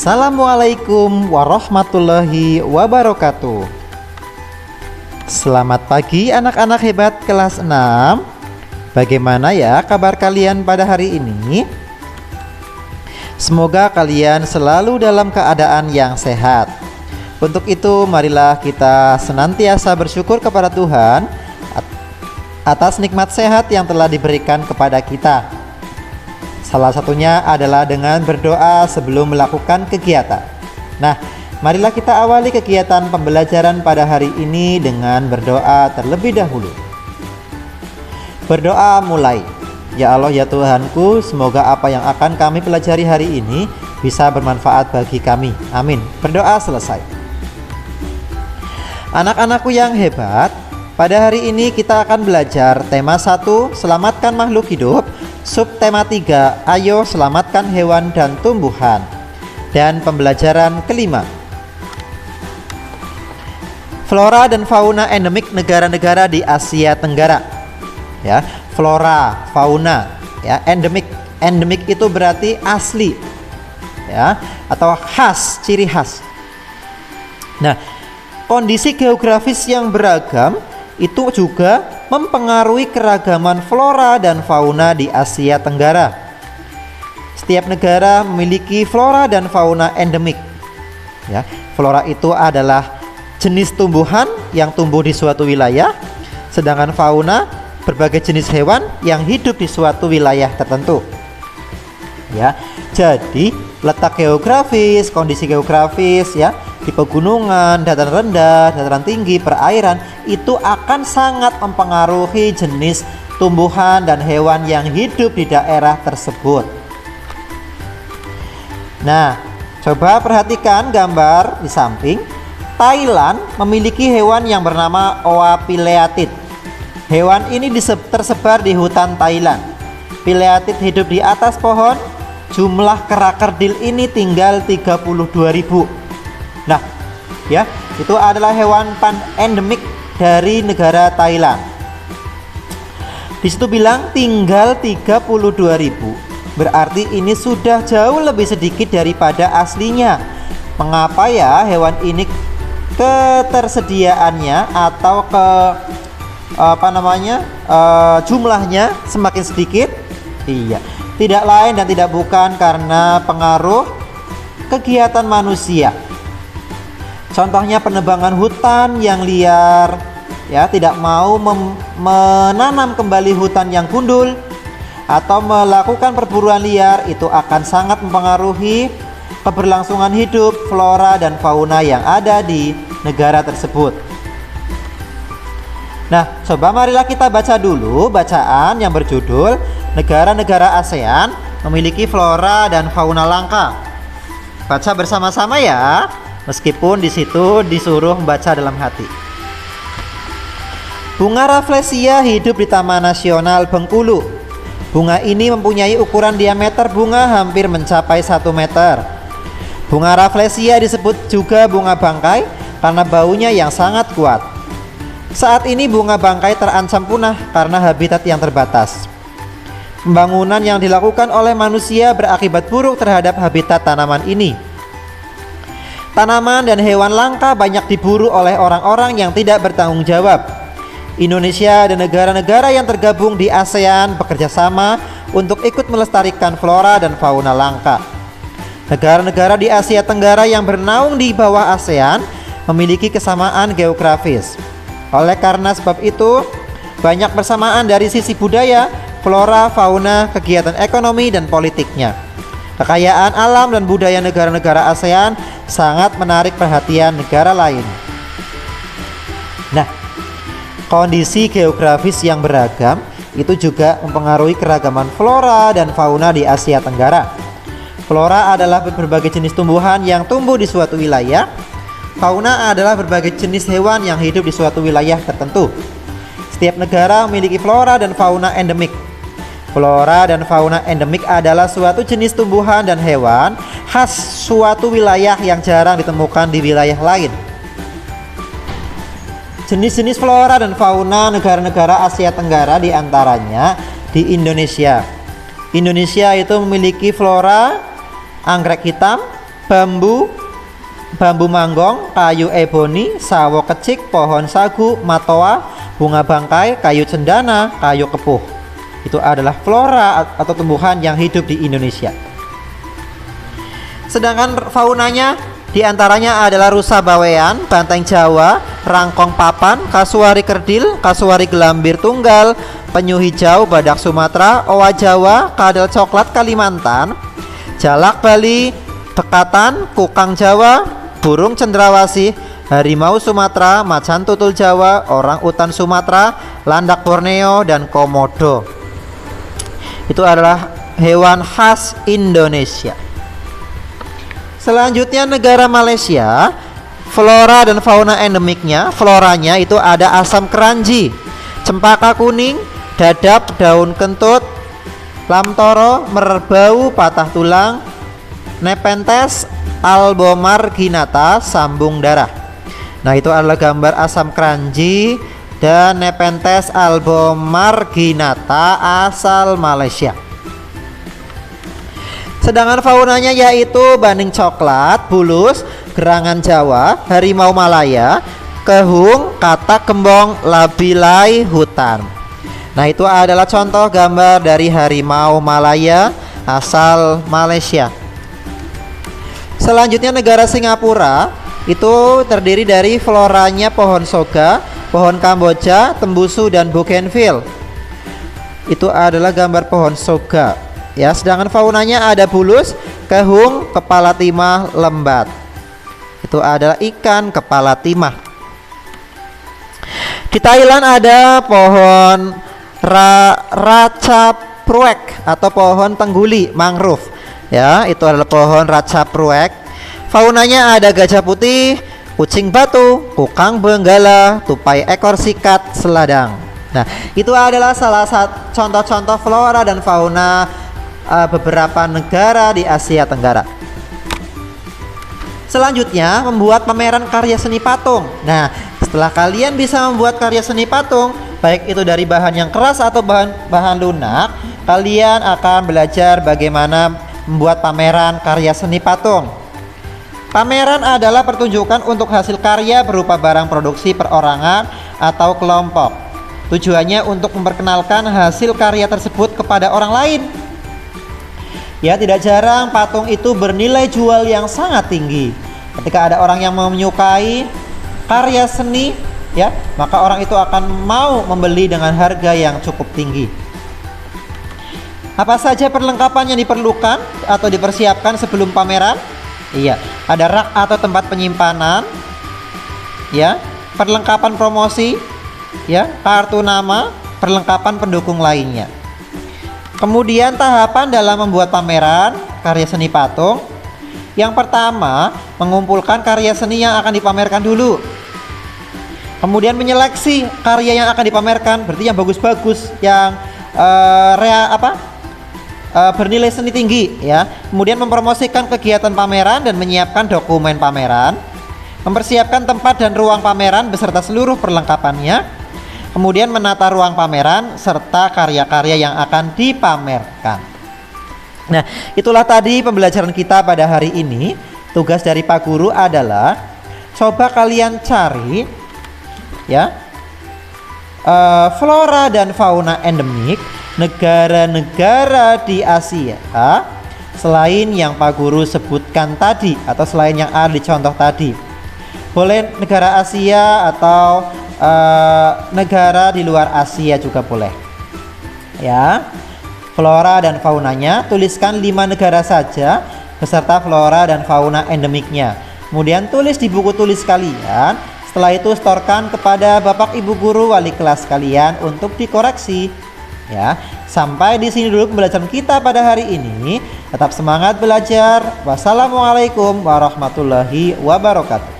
Assalamualaikum warahmatullahi wabarakatuh. Selamat pagi anak-anak hebat kelas 6. Bagaimana ya kabar kalian pada hari ini? Semoga kalian selalu dalam keadaan yang sehat. Untuk itu marilah kita senantiasa bersyukur kepada Tuhan atas nikmat sehat yang telah diberikan kepada kita. Salah satunya adalah dengan berdoa sebelum melakukan kegiatan. Nah, marilah kita awali kegiatan pembelajaran pada hari ini dengan berdoa terlebih dahulu. Berdoa mulai. Ya Allah ya Tuhanku, semoga apa yang akan kami pelajari hari ini bisa bermanfaat bagi kami. Amin. Berdoa selesai. Anak-anakku yang hebat, pada hari ini kita akan belajar tema 1, selamatkan makhluk hidup. Subtema 3, ayo selamatkan hewan dan tumbuhan. Dan pembelajaran kelima, flora dan fauna endemik negara-negara di Asia Tenggara. Ya, flora, fauna, ya, endemik. Endemik itu berarti asli, ya, atau khas, ciri khas. Nah, kondisi geografis yang beragam itu juga mempengaruhi keragaman flora dan fauna di Asia Tenggara. Setiap negara memiliki flora dan fauna endemik. Ya, flora itu adalah jenis tumbuhan yang tumbuh di suatu wilayah, sedangkan fauna berbagai jenis hewan yang hidup di suatu wilayah tertentu. Ya, jadi letak geografis, kondisi geografis, ya, di pegunungan, dataran rendah, dataran tinggi, perairan itu akan sangat mempengaruhi jenis tumbuhan dan hewan yang hidup di daerah tersebut. Nah, coba perhatikan gambar di samping. Thailand memiliki hewan yang bernama Oa pileated. Hewan ini tersebar di hutan Thailand. Pileated hidup di atas pohon. Jumlah kera kerdil ini tinggal 32.000. Nah, ya, itu adalah hewan endemik dari negara Thailand. Di situ bilang tinggal 32.000. Berarti ini sudah jauh lebih sedikit daripada aslinya. Mengapa ya hewan ini ketersediaannya atau jumlahnya semakin sedikit? Iya, tidak lain dan tidak bukan karena pengaruh kegiatan manusia. Contohnya penebangan hutan yang liar, ya, tidak mau menanam kembali hutan yang gundul, atau melakukan perburuan liar, itu akan sangat mempengaruhi keberlangsungan hidup flora dan fauna yang ada di negara tersebut. Nah, coba marilah kita baca dulu bacaan yang berjudul negara-negara ASEAN memiliki flora dan fauna langka. Baca bersama-sama ya, meskipun di situ disuruh membaca dalam hati. Bunga Rafflesia hidup di Taman Nasional Bengkulu. Bunga ini mempunyai ukuran diameter bunga hampir mencapai 1 meter. Bunga Rafflesia disebut juga bunga bangkai karena baunya yang sangat kuat. Saat ini bunga bangkai terancam punah karena habitat yang terbatas. Pembangunan yang dilakukan oleh manusia berakibat buruk terhadap habitat tanaman ini. Tanaman dan hewan langka banyak diburu oleh orang-orang yang tidak bertanggung jawab. Indonesia dan negara-negara yang tergabung di ASEAN bekerja sama untuk ikut melestarikan flora dan fauna langka. Negara-negara di Asia Tenggara yang bernaung di bawah ASEAN memiliki kesamaan geografis. Oleh karena sebab itu, banyak persamaan dari sisi budaya, flora, fauna, kegiatan ekonomi, dan politiknya. Kekayaan alam dan budaya negara-negara ASEAN sangat menarik perhatian negara lain. Nah, kondisi geografis yang beragam itu juga mempengaruhi keragaman flora dan fauna di Asia Tenggara. Flora adalah berbagai jenis tumbuhan yang tumbuh di suatu wilayah. Fauna adalah berbagai jenis hewan yang hidup di suatu wilayah tertentu. Setiap negara memiliki flora dan fauna endemik. Flora dan fauna endemik adalah suatu jenis tumbuhan dan hewan khas suatu wilayah yang jarang ditemukan di wilayah lain. Jenis-jenis flora dan fauna negara-negara Asia Tenggara diantaranya di Indonesia. Indonesia itu memiliki flora anggrek hitam, bambu, bambu manggong, kayu eboni, sawo kecik, pohon sagu, matoa, bunga bangkai, kayu cendana, kayu kepuh. Itu adalah flora atau tumbuhan yang hidup di Indonesia. Sedangkan faunanya diantaranya adalah rusa bawean, banteng Jawa, rangkong papan, kasuari kerdil, kasuari gelambir tunggal, penyu hijau, badak Sumatera, owa Jawa, kadal coklat Kalimantan, jalak Bali, bekatan, kukang Jawa, burung cendrawasih, harimau Sumatera, macan tutul Jawa, orang utan Sumatera, landak Borneo, dan komodo. Itu adalah hewan khas Indonesia. Selanjutnya negara Malaysia, flora dan fauna endemiknya, floranya itu ada asam keranji, cempaka kuning, dadap, daun kentut, lamtoro, merbau, patah tulang, nepenthes, albomarginata, sambung darah. Nah, itu adalah gambar asam keranji dan nepenthes albomarginata asal Malaysia. Sedangkan faunanya yaitu banding coklat, bulus, gerangan Jawa, harimau Malaya, kehung, katak kembong, labilai hutan. Nah, itu adalah contoh gambar dari harimau Malaya asal Malaysia. Selanjutnya negara Singapura itu terdiri dari floranya pohon soga, pohon Kamboja, tembusu, dan bougainville. Itu adalah gambar pohon soga. Ya, sedangkan faunanya ada bulus, kehung, kepala timah, lembat. Itu adalah ikan kepala timah. Di Thailand ada pohon racapruek atau pohon tengguli mangrove. Ya, itu adalah pohon racapruek. Faunanya ada gajah putih, kucing batu, kukang benggala, tupai ekor sikat, seladang. Nah, itu adalah salah satu contoh-contoh flora dan fauna beberapa negara di Asia Tenggara. Selanjutnya, membuat pameran karya seni patung. Nah, setelah kalian bisa membuat karya seni patung, baik itu dari bahan yang keras atau bahan lunak, kalian akan belajar bagaimana membuat pameran karya seni patung. Pameran adalah pertunjukan untuk hasil karya berupa barang produksi perorangan atau kelompok. Tujuannya untuk memperkenalkan hasil karya tersebut kepada orang lain. Ya, tidak jarang patung itu bernilai jual yang sangat tinggi. Ketika ada orang yang menyukai karya seni, ya, maka orang itu akan mau membeli dengan harga yang cukup tinggi. Apa saja perlengkapan yang diperlukan atau dipersiapkan sebelum pameran? Iya, ada rak atau tempat penyimpanan, ya, perlengkapan promosi, ya, kartu nama, perlengkapan pendukung lainnya. Kemudian tahapan dalam membuat pameran karya seni patung. Yang pertama, mengumpulkan karya seni yang akan dipamerkan dulu. Kemudian menyeleksi karya yang akan dipamerkan, berarti yang bagus-bagus, yang bernilai seni tinggi, ya. Kemudian mempromosikan kegiatan pameran dan menyiapkan dokumen pameran. Mempersiapkan tempat dan ruang pameran beserta seluruh perlengkapannya. Kemudian menata ruang pameran serta karya-karya yang akan dipamerkan. Nah, itulah tadi pembelajaran kita pada hari ini. Tugas dari Pak Guru adalah coba kalian cari, ya, flora dan fauna endemik negara-negara di Asia selain yang Pak Guru sebutkan tadi atau selain yang ada di contoh tadi. Boleh negara Asia atau negara di luar Asia juga boleh, ya. Flora dan faunanya tuliskan 5 negara saja beserta flora dan fauna endemiknya. Kemudian tulis di buku tulis kalian. Setelah itu setorkan kepada Bapak Ibu guru wali kelas kalian untuk dikoreksi, ya. Sampai di sini dulu pembelajaran kita pada hari ini. Tetap semangat belajar. Wassalamualaikum warahmatullahi wabarakatuh.